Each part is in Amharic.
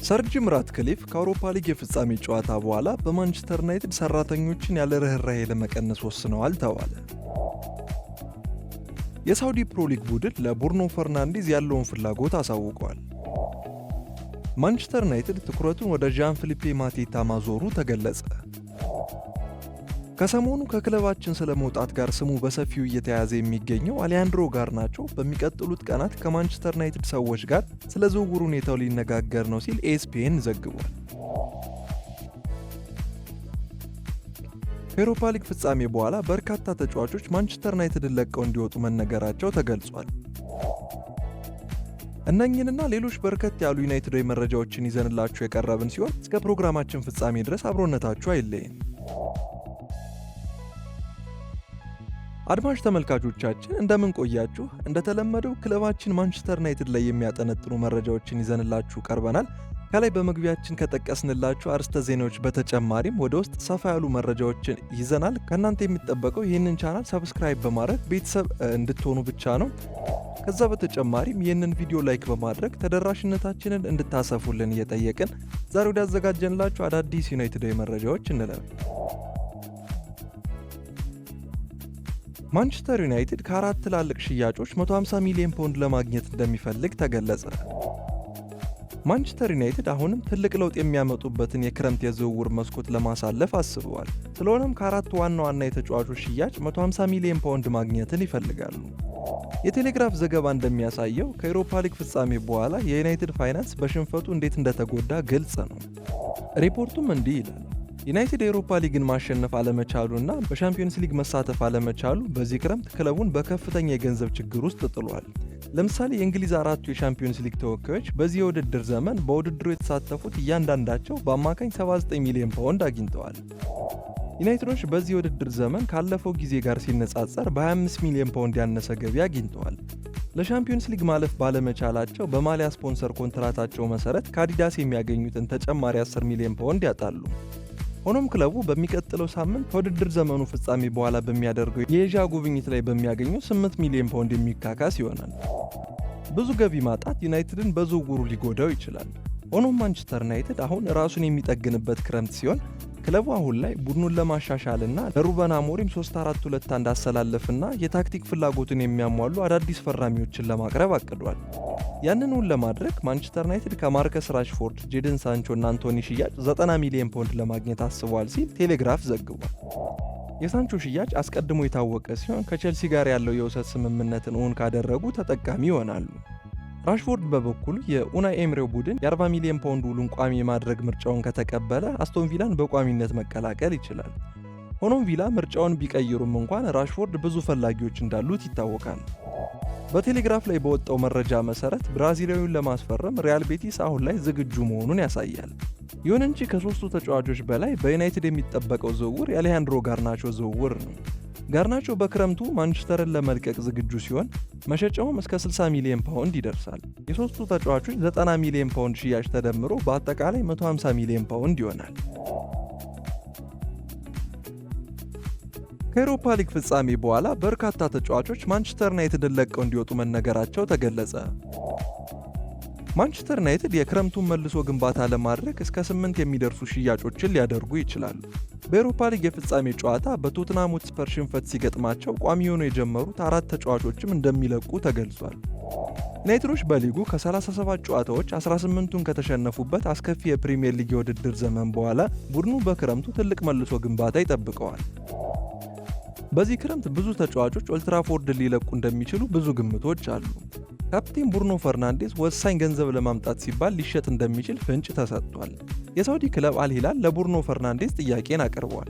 ሰር ጂም ራትክሊፍ ከአውሮፓ ሊግ የፍጻሜ ጨዋታ በኋላ በማንቸስተር ዩናይትድ ሰራተኞችን ያለ ርህራሄ ለመቀነስ ወስነዋል ተባለ። የሳውዲ ፕሮ ሊግ ቡድን ለብሩኖ ፈርናንዴዝ ያለውን ፍላጎት አሳውቋል። ማንቸስተር ዩናይትድ ትኩረቱን ወደ ዣን ፊሊፔ ማቴታ ማዞሩ ተገለጸ። ከሰሞኑ ከክለባችን ስለመውጣት ጋር ስሙ በሰፊው እየተያዘ የሚገኘው አሊያንድሮ ጋርናቾ በሚቀጥሉት ቀናት ከማንቸስተር ዩናይትድ ሰዎች ጋር ስለ ዝውውር ሁኔታው ሊነጋገር ነው ሲል ኤስፒኤን ዘግቧል። ከአውሮፓ ሊግ ፍጻሜ በኋላ በርካታ ተጫዋቾች ማንቸስተር ዩናይትድን ለቀው እንዲወጡ መነገራቸው ተገልጿል። እነኚህንና ሌሎች በርከት ያሉ ዩናይትዳዊ መረጃዎችን ይዘንላችሁ የቀረብን ሲሆን እስከ ፕሮግራማችን ፍጻሜ ድረስ አብሮነታችሁ አይለየን። አድማጭ ተመልካቾቻችን እንደምን ቆያችሁ? እንደተለመደው ክለባችን ማንቸስተር ዩናይትድ ላይ የሚያጠነጥኑ መረጃዎችን ይዘንላችሁ ቀርበናል። ከላይ በመግቢያችን ከጠቀስንላችሁ አርዕስተ ዜናዎች በተጨማሪም ወደ ውስጥ ሰፋ ያሉ መረጃዎችን ይዘናል። ከእናንተ የሚጠበቀው ይህንን ቻናል ሰብስክራይብ በማድረግ ቤተሰብ እንድትሆኑ ብቻ ነው። ከዛ በተጨማሪም ይህንን ቪዲዮ ላይክ በማድረግ ተደራሽነታችንን እንድታሰፉልን እየጠየቅን ዛሬ ወደ ያዘጋጀንላችሁ አዳዲስ ዩናይትዳዊ መረጃዎች እንለፍ። ማንቸስተር ዩናይትድ ከአራት ትላልቅ ሽያጮች 150 ሚሊዮን ፓውንድ ለማግኘት እንደሚፈልግ ተገለጸ። ማንቸስተር ዩናይትድ አሁንም ትልቅ ለውጥ የሚያመጡበትን የክረምት የዝውውር መስኮት ለማሳለፍ አስበዋል። ስለሆነም ከአራት ዋና የተጫዋቾች ሽያጭ 150 ሚሊዮን ፓውንድ ማግኘትን ይፈልጋሉ። የቴሌግራፍ ዘገባ እንደሚያሳየው ከአውሮፓ ሊግ ፍጻሜ በኋላ የዩናይትድ ፋይናንስ በሽንፈቱ እንዴት እንደተጎዳ ግልጽ ነው። ሪፖርቱም እንዲህ ይላል። ዩናይትድ የአውሮፓ ሊግን ማሸነፍ አለመቻሉና በሻምፒዮንስ ሊግ መሳተፍ አለመቻሉ በዚህ ክረምት ክለቡን በከፍተኛ የገንዘብ ችግር ውስጥ ጥሏል። ለምሳሌ የእንግሊዝ አራቱ የሻምፒዮንስ ሊግ ተወካዮች በዚህ የውድድር ዘመን በውድድሩ የተሳተፉት እያንዳንዳቸው በአማካኝ 79 ሚሊዮን ፓውንድ አግኝተዋል። ዩናይትዶች በዚህ የውድድር ዘመን ካለፈው ጊዜ ጋር ሲነጻጸር በ25 ሚሊዮን ፓውንድ ያነሰ ገቢ አግኝተዋል። ለሻምፒዮንስ ሊግ ማለፍ ባለመቻላቸው በማሊያ ስፖንሰር ኮንትራታቸው መሰረት ከአዲዳስ የሚያገኙትን ተጨማሪ 10 ሚሊዮን ፓውንድ ያጣሉ። ሆኖም ክለቡ በሚቀጥለው ሳምንት ከውድድር ዘመኑ ፍጻሜ በኋላ በሚያደርገው የኤዥያ ጉብኝት ላይ በሚያገኘው 8 ሚሊዮን ፓውንድ የሚካካስ ይሆናል። ብዙ ገቢ ማጣት ዩናይትድን በዝውውሩ ሊጎዳው ይችላል። ሆኖም ማንቸስተር ዩናይትድ አሁን ራሱን የሚጠግንበት ክረምት ሲሆን ክለቡ አሁን ላይ ቡድኑን ለማሻሻልና ለሩበን አሞሪም 3-4-2 አሰላለፍና የታክቲክ ፍላጎትን የሚያሟሉ አዳዲስ ፈራሚዎችን ለማቅረብ አቅዷል። ያንኑን ለማድረግ ማንቸስተር ዩናይትድ ከማርከስ ራሽፎርድ፣ ጄደን ሳንቾ እና አንቶኒ ሽያጭ 90 ሚሊዮን ፓውንድ ለማግኘት አስቧል ሲል ቴሌግራፍ ዘግቧል። የሳንቾ ሽያጭ አስቀድሞ የታወቀ ሲሆን ከቼልሲ ጋር ያለው የውሰት ስምምነትን እውን ካደረጉ ተጠቃሚ ይሆናሉ። ራሽፎርድ በበኩሉ የኡናይ ኤምሬው ቡድን የ40 ሚሊዮን ፓውንድ ውሉን ቋሚ የማድረግ ምርጫውን ከተቀበለ አስቶን ቪላን በቋሚነት መቀላቀል ይችላል። ሆኖም ቪላ ምርጫውን ቢቀይሩም እንኳን ራሽፎርድ ብዙ ፈላጊዎች እንዳሉት ይታወቃል። በቴሌግራፍ ላይ በወጣው መረጃ መሰረት ብራዚላዊውን ለማስፈረም ሪያል ቤቲስ አሁን ላይ ዝግጁ መሆኑን ያሳያል። ይሁን እንጂ ከሶስቱ ተጫዋቾች በላይ በዩናይትድ የሚጠበቀው ዝውውር የአሌሃንድሮ ጋርናቾ ዝውውር ነው። ጋርናቾ በክረምቱ ማንቸስተርን ለመልቀቅ ዝግጁ ሲሆን መሸጫውም እስከ 60 ሚሊዮን ፓውንድ ይደርሳል። የሶስቱ ተጫዋቾች 90 ሚሊዮን ፓውንድ ሽያጭ ተደምሮ በአጠቃላይ 150 ሚሊዮን ፓውንድ ይሆናል። ከአውሮፓ ሊግ ፍጻሜ በኋላ በርካታ ተጫዋቾች ማንቸስተር ዩናይትድን ለቀው እንዲወጡ መነገራቸው ተገለጸ። ማንቸስተር ዩናይትድ የክረምቱን መልሶ ግንባታ ለማድረግ እስከ 8 የሚደርሱ ሽያጮችን ሊያደርጉ ይችላሉ። በአውሮፓ ሊግ የፍጻሜ ጨዋታ በቶትናም ሆትስፐር ሽንፈት ሲገጥማቸው ቋሚ ሆነው የጀመሩት 4 ተጫዋቾችም እንደሚለቁ ተገልጿል። ዩናይትዶች በሊጉ ከ37 ጨዋታዎች 18ቱን ከተሸነፉበት አስከፊ የፕሪሚየር ሊግ የውድድር ዘመን በኋላ ቡድኑ በክረምቱ ትልቅ መልሶ ግንባታ ይጠብቀዋል። በዚህ ክረምት ብዙ ተጫዋቾች ኦልትራፎርድን ሊለቁ እንደሚችሉ ብዙ ግምቶች አሉ። ካፕቴን ብሩኖ ፈርናንዴዝ ወሳኝ ገንዘብ ለማምጣት ሲባል ሊሸጥ እንደሚችል ፍንጭ ተሰጥቷል። የሳውዲ ክለብ አልሂላል ለብሩኖ ፈርናንዴዝ ጥያቄን አቅርቧል።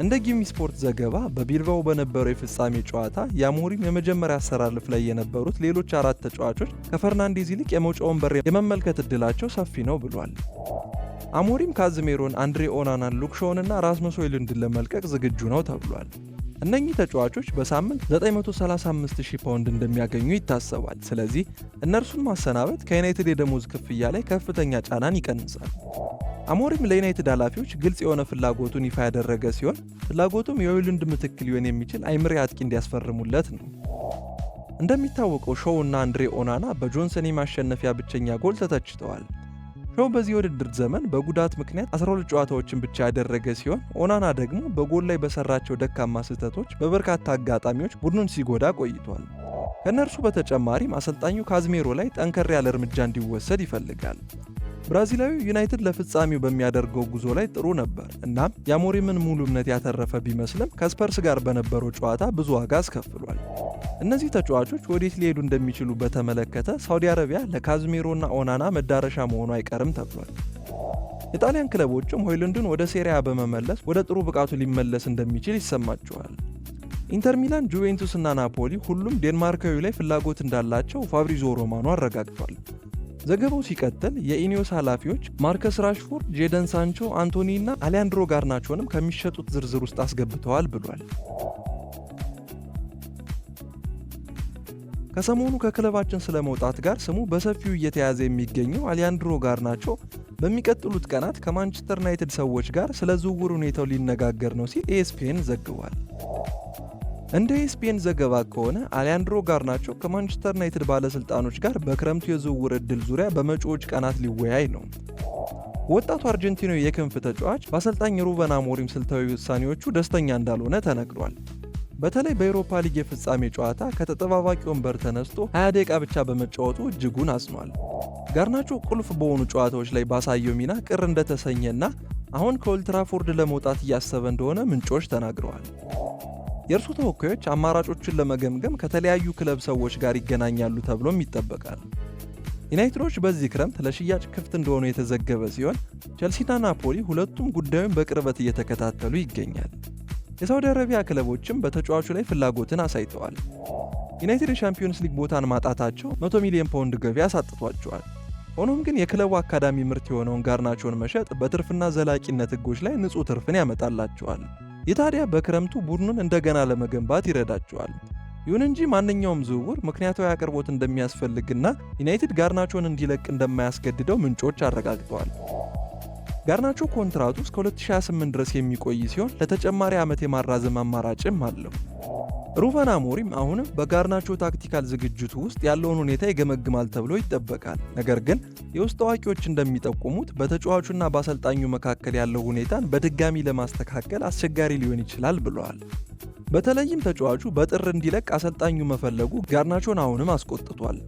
እንደ ጊሚ ስፖርት ዘገባ በቢልባኦ በነበረው የፍጻሜ ጨዋታ የአሞሪም የመጀመሪያ አሰላለፍ ላይ የነበሩት ሌሎች 4 ተጫዋቾች ከፈርናንዴዝ ይልቅ የመውጫውን በር የመመልከት እድላቸው ሰፊ ነው ብሏል። አሞሪም ካዝሜሮን፣ አንድሬ ኦናናን፣ ሉክ ሾውንና ራስመስ ሆይሉንድን ለመልቀቅ ዝግጁ ነው ተብሏል። እነኚህ ተጫዋቾች በሳምንት 935,000 ፓውንድ እንደሚያገኙ ይታሰባል። ስለዚህ እነርሱን ማሰናበት ከዩናይትድ የደሞዝ ክፍያ ላይ ከፍተኛ ጫናን ይቀንሳል። አሞሪም ለዩናይትድ ኃላፊዎች ግልጽ የሆነ ፍላጎቱን ይፋ ያደረገ ሲሆን ፍላጎቱም የሆይሉንድ ምትክ ሊሆን የሚችል አይምሬ አጥቂ እንዲያስፈርሙለት ነው። እንደሚታወቀው ሾው እና አንድሬ ኦናና በጆንሰን የማሸነፊያ ብቸኛ ጎል ተተችተዋል። ሾው በዚህ ውድድር ዘመን በጉዳት ምክንያት 12 ጨዋታዎችን ብቻ ያደረገ ሲሆን ኦናና ደግሞ በጎል ላይ በሰራቸው ደካማ ስህተቶች በበርካታ አጋጣሚዎች ቡድኑን ሲጎዳ ቆይቷል። ከነርሱ በተጨማሪም አሰልጣኙ ካዝሜሮ ላይ ጠንከር ያለ እርምጃ እንዲወሰድ ይፈልጋል። ብራዚላዊው ዩናይትድ ለፍጻሜው በሚያደርገው ጉዞ ላይ ጥሩ ነበር። እናም የአሞሪምን ሙሉ እምነት ያተረፈ ቢመስልም ከስፐርስ ጋር በነበረው ጨዋታ ብዙ ዋጋ አስከፍሏል። እነዚህ ተጫዋቾች ወዴት ሊሄዱ እንደሚችሉ በተመለከተ ሳውዲ አረቢያ ለካዝሜሮና ኦናና መዳረሻ መሆኑ አይቀርም ተብሏል። የጣሊያን ክለቦችም ሆይሉንድን ወደ ሴሪያ በመመለስ ወደ ጥሩ ብቃቱ ሊመለስ እንደሚችል ይሰማቸዋል። ኢንተር ሚላን፣ ጁቬንቱስ እና ናፖሊ ሁሉም ዴንማርካዊ ላይ ፍላጎት እንዳላቸው ፋብሪዞ ሮማኖ አረጋግጧል። ዘገባው ሲቀጥል የኢኒዮስ ኃላፊዎች ማርከስ ራሽፎርድ፣ ጄደን ሳንቾ፣ አንቶኒ እና አሊያንድሮ ጋርናቾንም ከሚሸጡት ዝርዝር ውስጥ አስገብተዋል ብሏል። ከሰሞኑ ከክለባችን ስለመውጣት ጋር ስሙ በሰፊው እየተያዘ የሚገኘው አሊያንድሮ ጋርናቾ በሚቀጥሉት ቀናት ከማንቸስተር ዩናይትድ ሰዎች ጋር ስለ ዝውውር ሁኔታው ሊነጋገር ነው ሲል ኤስፒኤን ዘግቧል። እንደ ኤስፒኤን ዘገባ ከሆነ አሊያንድሮ ጋርናቾ ከማንቸስተር ዩናይትድ ባለስልጣኖች ጋር በክረምቱ የዝውውር ዕድል ዙሪያ በመጪዎች ቀናት ሊወያይ ነው። ወጣቱ አርጀንቲናዊ የክንፍ ተጫዋች በአሰልጣኝ ሩበን አሞሪም ስልታዊ ውሳኔዎቹ ደስተኛ እንዳልሆነ ተነግሯል። በተለይ በኤሮፓ ሊግ የፍጻሜ ጨዋታ ከተጠባባቂ ወንበር ተነስቶ 20 ደቂቃ ብቻ በመጫወቱ እጅጉን አዝኗል። ጋርናቾ ቁልፍ በሆኑ ጨዋታዎች ላይ ባሳየው ሚና ቅር እንደተሰኘና አሁን ከኦልትራፎርድ ለመውጣት እያሰበ እንደሆነ ምንጮች ተናግረዋል። የእርሱ ተወካዮች አማራጮችን ለመገምገም ከተለያዩ ክለብ ሰዎች ጋር ይገናኛሉ ተብሎም ይጠበቃል። ዩናይትዶች በዚህ ክረምት ለሽያጭ ክፍት እንደሆኑ የተዘገበ ሲሆን ቸልሲና ናፖሊ ሁለቱም ጉዳዩን በቅርበት እየተከታተሉ ይገኛል። የሳውዲ አረቢያ ክለቦችም በተጫዋቹ ላይ ፍላጎትን አሳይተዋል። ዩናይትድ የሻምፒዮንስ ሊግ ቦታን ማጣታቸው 100 ሚሊዮን ፓውንድ ገቢ አሳጥቷቸዋል። ሆኖም ግን የክለቡ አካዳሚ ምርት የሆነውን ጋርናቾን መሸጥ በትርፍና ዘላቂነት ሕጎች ላይ ንጹህ ትርፍን ያመጣላቸዋል። ይህ ታዲያ በክረምቱ ቡድኑን እንደገና ለመገንባት ይረዳቸዋል። ይሁን እንጂ ማንኛውም ዝውውር ምክንያታዊ አቅርቦት እንደሚያስፈልግና ዩናይትድ ጋርናቾን እንዲለቅ እንደማያስገድደው ምንጮች አረጋግጠዋል። ጋርናቾ ኮንትራቱ እስከ 2028 ድረስ የሚቆይ ሲሆን ለተጨማሪ ዓመት የማራዘም አማራጭም አለው። ሩበን አሞሪም አሁንም በጋርናቾ ታክቲካል ዝግጅቱ ውስጥ ያለውን ሁኔታ ይገመግማል ተብሎ ይጠበቃል። ነገር ግን የውስጥ አዋቂዎች እንደሚጠቁሙት በተጫዋቹና በአሰልጣኙ መካከል ያለው ሁኔታን በድጋሚ ለማስተካከል አስቸጋሪ ሊሆን ይችላል ብለዋል። በተለይም ተጫዋቹ በጥር እንዲለቅ አሰልጣኙ መፈለጉ ጋርናቾን አሁንም አስቆጥቷል።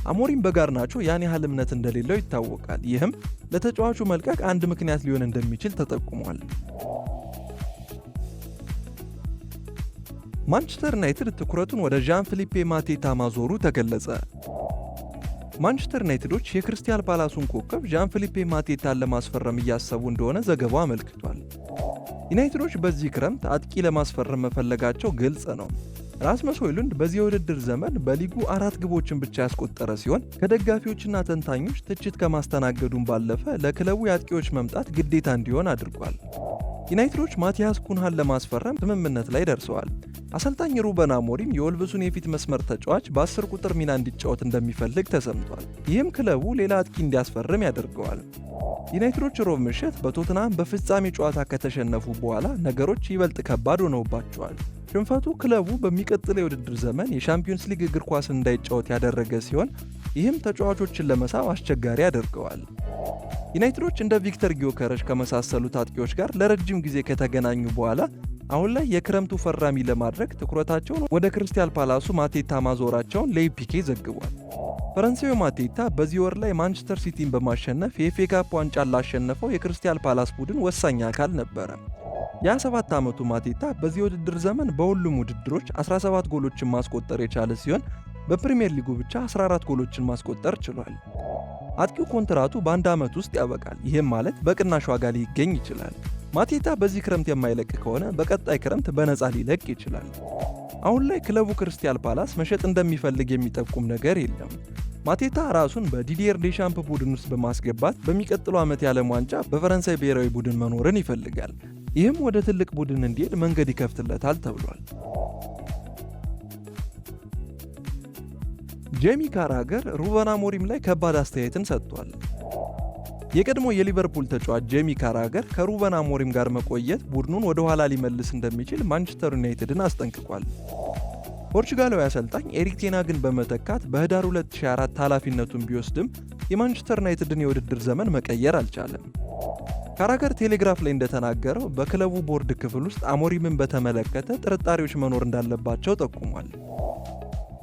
አሞሪም በጋርናቾ ያን ያህል እምነት እንደሌለው ይታወቃል። ይህም ለተጫዋቹ መልቀቅ አንድ ምክንያት ሊሆን እንደሚችል ተጠቁሟል። ማንቸስተር ዩናይትድ ትኩረቱን ወደ ዣን ፊሊፔ ማቴታ ማዞሩ ተገለጸ። ማንቸስተር ዩናይትዶች የክሪስታል ፓላሱን ኮከብ ዣን ፊሊፔ ማቴታን ለማስፈረም እያሰቡ እንደሆነ ዘገባው አመልክቷል። ዩናይትዶች በዚህ ክረምት አጥቂ ለማስፈረም መፈለጋቸው ግልጽ ነው። ራስመስ ሆይሉንድ በዚህ የውድድር ዘመን በሊጉ 4 ግቦችን ብቻ ያስቆጠረ ሲሆን ከደጋፊዎችና ተንታኞች ትችት ከማስተናገዱን ባለፈ ለክለቡ የአጥቂዎች መምጣት ግዴታ እንዲሆን አድርጓል። ዩናይትዶች ማቲያስ ኩንሃን ለማስፈረም ስምምነት ላይ ደርሰዋል። አሰልጣኝ ሩበን አሞሪም የወልቭሱን የፊት መስመር ተጫዋች በ10 ቁጥር ሚና እንዲጫወት እንደሚፈልግ ተሰምቷል። ይህም ክለቡ ሌላ አጥቂ እንዲያስፈርም ያደርገዋል። ዩናይትዶች ሮብ ምሽት በቶትናም በፍጻሜ ጨዋታ ከተሸነፉ በኋላ ነገሮች ይበልጥ ከባድ ሆነውባቸዋል። ሽንፈቱ ክለቡ በሚቀጥለው የውድድር ዘመን የሻምፒዮንስ ሊግ እግር ኳስን እንዳይጫወት ያደረገ ሲሆን ይህም ተጫዋቾችን ለመሳብ አስቸጋሪ ያደርገዋል። ዩናይትዶች እንደ ቪክተር ጊዮከረሽ ከመሳሰሉት አጥቂዎች ጋር ለረጅም ጊዜ ከተገናኙ በኋላ አሁን ላይ የክረምቱ ፈራሚ ለማድረግ ትኩረታቸውን ወደ ክሪስታል ፓላሱ ማቴታ ማዞራቸውን ለኢፒኬ ዘግቧል። ፈረንሳዊ ማቴታ በዚህ ወር ላይ ማንቸስተር ሲቲን በማሸነፍ የኤፍኤ ካፕ ዋንጫን ላሸነፈው የክሪስታል ፓላስ ቡድን ወሳኝ አካል ነበረ። የ27 ዓመቱ ማቴታ በዚህ ውድድር ዘመን በሁሉም ውድድሮች 17 ጎሎችን ማስቆጠር የቻለ ሲሆን በፕሪሚየር ሊጉ ብቻ 14 ጎሎችን ማስቆጠር ችሏል። አጥቂው ኮንትራቱ በአንድ ዓመት ውስጥ ያበቃል። ይህም ማለት በቅናሽ ዋጋ ሊገኝ ይችላል። ማቴታ በዚህ ክረምት የማይለቅ ከሆነ በቀጣይ ክረምት በነፃ ሊለቅ ይችላል። አሁን ላይ ክለቡ ክሪስታል ፓላስ መሸጥ እንደሚፈልግ የሚጠቁም ነገር የለም። ማቴታ ራሱን በዲዲየር ዴሻምፕ ቡድን ውስጥ በማስገባት በሚቀጥለው ዓመት የዓለም ዋንጫ በፈረንሳይ ብሔራዊ ቡድን መኖርን ይፈልጋል። ይህም ወደ ትልቅ ቡድን እንዲሄድ መንገድ ይከፍትለታል ተብሏል። ጄሚ ካራገር ሩበን አሞሪም ላይ ከባድ አስተያየትን ሰጥቷል። የቀድሞ የሊቨርፑል ተጫዋች ጄሚ ካራገር ከሩበን አሞሪም ጋር መቆየት ቡድኑን ወደ ኋላ ሊመልስ እንደሚችል ማንቸስተር ዩናይትድን አስጠንቅቋል። ፖርቹጋላዊ አሰልጣኝ ኤሪክ ቴን ሃግን በመተካት በህዳር 2004 ኃላፊነቱን ቢወስድም የማንቸስተር ዩናይትድን የውድድር ዘመን መቀየር አልቻለም። ካራገር ቴሌግራፍ ላይ እንደተናገረው በክለቡ ቦርድ ክፍል ውስጥ አሞሪምን በተመለከተ ጥርጣሬዎች መኖር እንዳለባቸው ጠቁሟል።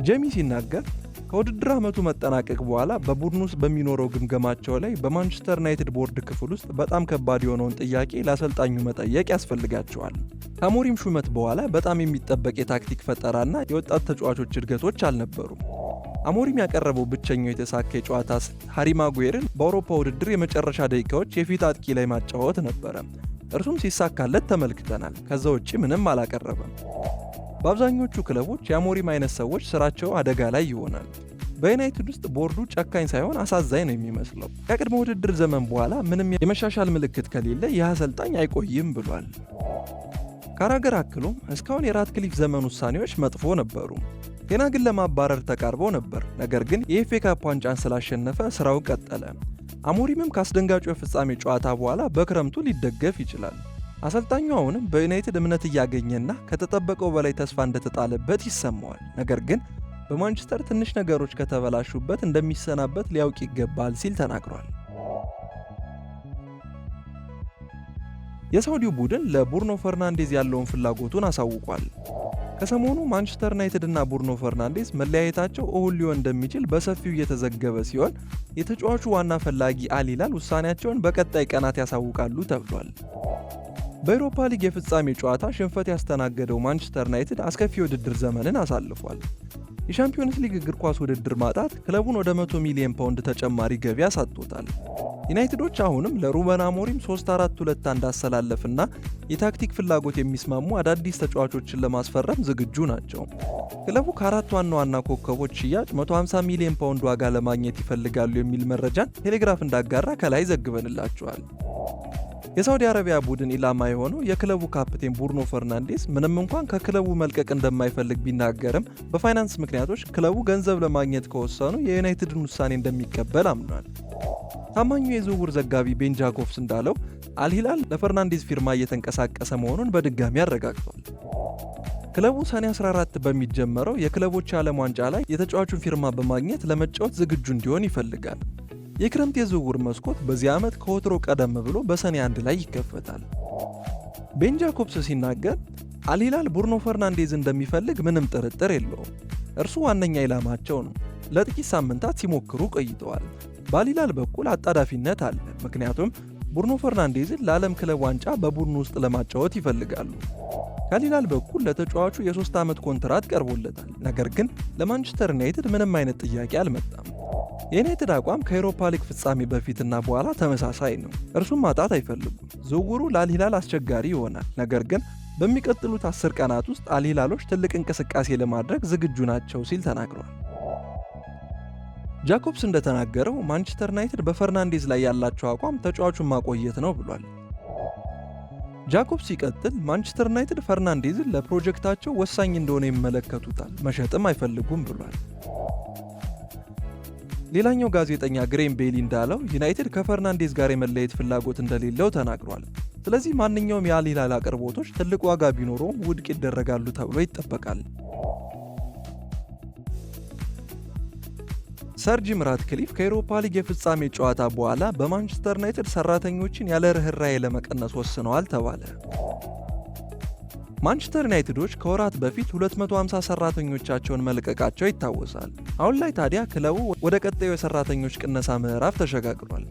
ጄሚ ሲናገር ከውድድር ዓመቱ መጠናቀቅ በኋላ በቡድን ውስጥ በሚኖረው ግምገማቸው ላይ በማንቸስተር ዩናይትድ ቦርድ ክፍል ውስጥ በጣም ከባድ የሆነውን ጥያቄ ለአሰልጣኙ መጠየቅ ያስፈልጋቸዋል። ከአሞሪም ሹመት በኋላ በጣም የሚጠበቅ የታክቲክ ፈጠራና የወጣት ተጫዋቾች እድገቶች አልነበሩም። አሞሪም ያቀረበው ብቸኛው የተሳካ የጨዋታ ስልት ሃሪ ማጉዌርን በአውሮፓ ውድድር የመጨረሻ ደቂቃዎች የፊት አጥቂ ላይ ማጫወት ነበረ። እርሱም ሲሳካለት ተመልክተናል። ከዛ ውጪ ምንም አላቀረበም። በአብዛኞቹ ክለቦች የአሞሪም አይነት ሰዎች ስራቸው አደጋ ላይ ይሆናል። በዩናይትድ ውስጥ ቦርዱ ጨካኝ ሳይሆን አሳዛኝ ነው የሚመስለው። ከቅድመ ውድድር ዘመን በኋላ ምንም የመሻሻል ምልክት ከሌለ ይህ አሰልጣኝ አይቆይም ብሏል። ካራገር አክሎም እስካሁን የራትክሊፍ ዘመን ውሳኔዎች መጥፎ ነበሩ። ቴን ሃግን ለማባረር ተቃርበው ነበር፣ ነገር ግን የኤፍኤ ካፕ ዋንጫን ስላሸነፈ ስራው ቀጠለ። አሞሪምም ካስደንጋጩ የፍጻሜ ጨዋታ በኋላ በክረምቱ ሊደገፍ ይችላል። አሰልጣኙ አሁንም በዩናይትድ እምነት እያገኘና ከተጠበቀው በላይ ተስፋ እንደተጣለበት ይሰማዋል። ነገር ግን በማንቸስተር ትንሽ ነገሮች ከተበላሹበት እንደሚሰናበት ሊያውቅ ይገባል ሲል ተናግሯል። የሳውዲው ቡድን ለቡርኖ ፈርናንዴዝ ያለውን ፍላጎቱን አሳውቋል። ከሰሞኑ ማንቸስተር ዩናይትድ እና ቡርኖ ፈርናንዴዝ መለያየታቸው እውን ሊሆን እንደሚችል በሰፊው እየተዘገበ ሲሆን የተጫዋቹ ዋና ፈላጊ አል ሂላል ውሳኔያቸውን በቀጣይ ቀናት ያሳውቃሉ ተብሏል። በአውሮፓ ሊግ የፍጻሜ ጨዋታ ሽንፈት ያስተናገደው ማንቸስተር ዩናይትድ አስከፊ የውድድር ዘመንን አሳልፏል። የሻምፒዮንስ ሊግ እግር ኳስ ውድድር ማጣት ክለቡን ወደ 100 ሚሊዮን ፓውንድ ተጨማሪ ገቢ አሳጥቶታል። ዩናይትዶች አሁንም ለሩበን አሞሪም 3-4-2 አሰላለፍና የታክቲክ ፍላጎት የሚስማሙ አዳዲስ ተጫዋቾችን ለማስፈረም ዝግጁ ናቸው። ክለቡ ከአራት ዋና ዋና ኮከቦች ሽያጭ 150 ሚሊዮን ፓውንድ ዋጋ ለማግኘት ይፈልጋሉ የሚል መረጃን ቴሌግራፍ እንዳጋራ ከላይ ዘግበንላቸዋል። የሳውዲ አረቢያ ቡድን ኢላማ የሆነው የክለቡ ካፕቴን ቡርኖ ፈርናንዴዝ ምንም እንኳን ከክለቡ መልቀቅ እንደማይፈልግ ቢናገርም በፋይናንስ ምክንያቶች ክለቡ ገንዘብ ለማግኘት ከወሰኑ የዩናይትድን ውሳኔ እንደሚቀበል አምኗል። ታማኙ የዝውውር ዘጋቢ ቤን ጃኮብስ እንዳለው አል ሂላል ለፈርናንዴዝ ፊርማ እየተንቀሳቀሰ መሆኑን በድጋሚ አረጋግጧል። ክለቡ ሰኔ 14 በሚጀመረው የክለቦች የዓለም ዋንጫ ላይ የተጫዋቹን ፊርማ በማግኘት ለመጫወት ዝግጁ እንዲሆን ይፈልጋል። የክረምት የዝውውር መስኮት በዚህ ዓመት ከወትሮ ቀደም ብሎ በሰኔ 1 ላይ ይከፈታል። ቤን ጃኮብስ ሲናገር አል ሂላል ቡርኖ ፈርናንዴዝ እንደሚፈልግ ምንም ጥርጥር የለውም። እርሱ ዋነኛ ኢላማቸው ነው። ለጥቂት ሳምንታት ሲሞክሩ ቆይተዋል። በአል ሂላል በኩል አጣዳፊነት አለ፣ ምክንያቱም ቡርኖ ፈርናንዴዝን ለዓለም ክለብ ዋንጫ በቡድኑ ውስጥ ለማጫወት ይፈልጋሉ። ከአል ሂላል በኩል ለተጫዋቹ የ3 ዓመት ኮንትራት ቀርቦለታል፣ ነገር ግን ለማንቸስተር ዩናይትድ ምንም አይነት ጥያቄ አልመጣም። የዩናይትድ አቋም ከአውሮፓ ሊግ ፍጻሜ በፊትና በኋላ ተመሳሳይ ነው። እርሱም ማጣት አይፈልጉም። ዝውውሩ ለአል ሂላል አስቸጋሪ ይሆናል፣ ነገር ግን በሚቀጥሉት 10 ቀናት ውስጥ አል ሂላሎች ትልቅ እንቅስቃሴ ለማድረግ ዝግጁ ናቸው ሲል ተናግሯል። ጃኮብስ እንደተናገረው ማንቸስተር ዩናይትድ በፈርናንዴዝ ላይ ያላቸው አቋም ተጫዋቹን ማቆየት ነው ብሏል። ጃኮብስ ሲቀጥል ማንቸስተር ዩናይትድ ፈርናንዴዝን ለፕሮጀክታቸው ወሳኝ እንደሆነ ይመለከቱታል፣ መሸጥም አይፈልጉም ብሏል። ሌላኛው ጋዜጠኛ ግሬም ቤሊ እንዳለው ዩናይትድ ከፈርናንዴዝ ጋር የመለየት ፍላጎት እንደሌለው ተናግሯል። ስለዚህ ማንኛውም የአል ሂላል አቅርቦቶች ትልቅ ዋጋ ቢኖረውም ውድቅ ይደረጋሉ ተብሎ ይጠበቃል። ሰር ጂም ራትክሊፍ ከአውሮፓ ሊግ የፍጻሜ ጨዋታ በኋላ በማንቸስተር ዩናይትድ ሰራተኞችን ያለ ርህራሄ ለመቀነስ ወስነዋል ተባለ። ማንቸስተር ዩናይትዶች ከወራት በፊት 250 ሰራተኞቻቸውን መልቀቃቸው ይታወሳል። አሁን ላይ ታዲያ ክለቡ ወደ ቀጣዩ የሰራተኞች ቅነሳ ምዕራፍ ተሸጋግሯል።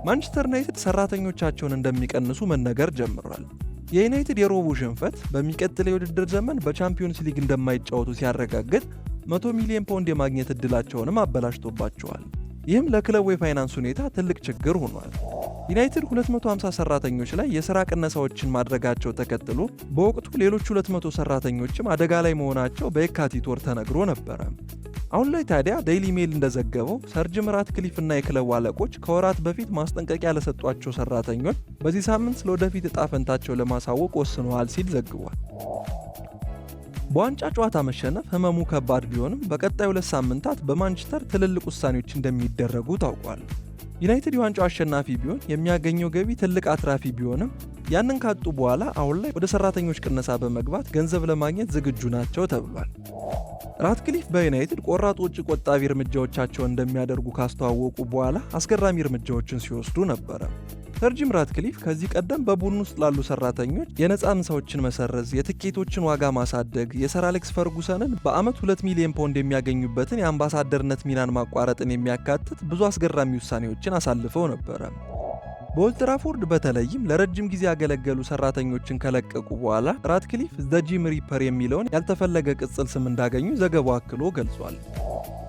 ማንቸስተር ዩናይትድ ሰራተኞቻቸውን እንደሚቀንሱ መነገር ጀምሯል። የዩናይትድ የሮቡ ሽንፈት በሚቀጥለው የውድድር ዘመን በቻምፒዮንስ ሊግ እንደማይጫወቱ ሲያረጋግጥ 100 ሚሊዮን ፓውንድ የማግኘት እድላቸውንም አበላሽቶባቸዋል። ይህም ለክለቡ የፋይናንስ ሁኔታ ትልቅ ችግር ሆኗል። ዩናይትድ 250 ሰራተኞች ላይ የሥራ ቅነሳዎችን ማድረጋቸው ተከትሎ በወቅቱ ሌሎች 200 ሰራተኞችም አደጋ ላይ መሆናቸው በየካቲት ወር ተነግሮ ነበረ። አሁን ላይ ታዲያ ዴይሊ ሜል እንደዘገበው ሰር ጂም ራትክሊፍ እና የክለቡ አለቆች ከወራት በፊት ማስጠንቀቂያ ለሰጧቸው ሰራተኞች በዚህ ሳምንት ስለወደፊት ዕጣ ፈንታቸው ለማሳወቅ ወስነዋል ሲል ዘግቧል። በዋንጫ ጨዋታ መሸነፍ ህመሙ ከባድ ቢሆንም በቀጣዩ 2 ሳምንታት በማንቸስተር ትልልቅ ውሳኔዎች እንደሚደረጉ ታውቋል። ዩናይትድ የዋንጫው አሸናፊ ቢሆን የሚያገኘው ገቢ ትልቅ አትራፊ ቢሆንም ያንን ካጡ በኋላ አሁን ላይ ወደ ሰራተኞች ቅነሳ በመግባት ገንዘብ ለማግኘት ዝግጁ ናቸው ተብሏል። ራትክሊፍ በዩናይትድ ቆራጥ ውጭ ቆጣቢ እርምጃዎቻቸውን እንደሚያደርጉ ካስተዋወቁ በኋላ አስገራሚ እርምጃዎችን ሲወስዱ ነበረ። ሰር ጂም ራትክሊፍ ከዚህ ቀደም በቡድን ውስጥ ላሉ ሰራተኞች የነፃ ምሳዎችን መሰረዝ፣ የትኬቶችን ዋጋ ማሳደግ፣ የሰር አሌክስ ፈርጉሰንን በአመት 2 ሚሊዮን ፓውንድ የሚያገኙበትን የአምባሳደርነት ሚናን ማቋረጥን የሚያካትት ብዙ አስገራሚ ውሳኔዎችን አሳልፈው ነበረ። በኦልድ ትራፎርድ በተለይም ለረጅም ጊዜ ያገለገሉ ሰራተኞችን ከለቀቁ በኋላ ራትክሊፍ ዘ ጂም ሪፐር የሚለውን ያልተፈለገ ቅጽል ስም እንዳገኙ ዘገባው አክሎ ገልጿል።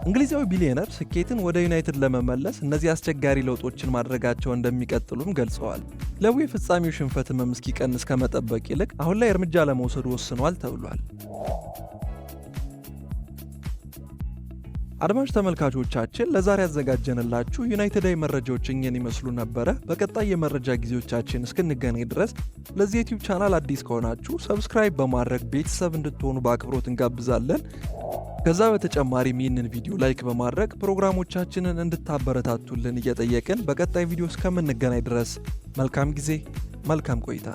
እንግሊዛዊ ቢሊዮነር ስኬትን ወደ ዩናይትድ ለመመለስ እነዚህ አስቸጋሪ ለውጦችን ማድረጋቸው እንደሚቀጥሉም ገልጸዋል። ክለቡ የፍጻሜው ሽንፈት ህመም እስኪቀንስ ከመጠበቅ ይልቅ አሁን ላይ እርምጃ ለመውሰድ ወስኗል ተብሏል። አድማጭ ተመልካቾቻችን ለዛሬ ያዘጋጀንላችሁ ዩናይትዳዊ መረጃዎች እኛን ይመስሉ ነበረ። በቀጣይ የመረጃ ጊዜዎቻችን እስክንገናኝ ድረስ ለዚህ ዩቲዩብ ቻናል አዲስ ከሆናችሁ ሰብስክራይብ በማድረግ ቤተሰብ እንድትሆኑ በአክብሮት እንጋብዛለን። ከዛ በተጨማሪም ይህንን ቪዲዮ ላይክ በማድረግ ፕሮግራሞቻችንን እንድታበረታቱልን እየጠየቅን በቀጣይ ቪዲዮ እስከምንገናኝ ድረስ መልካም ጊዜ፣ መልካም ቆይታ።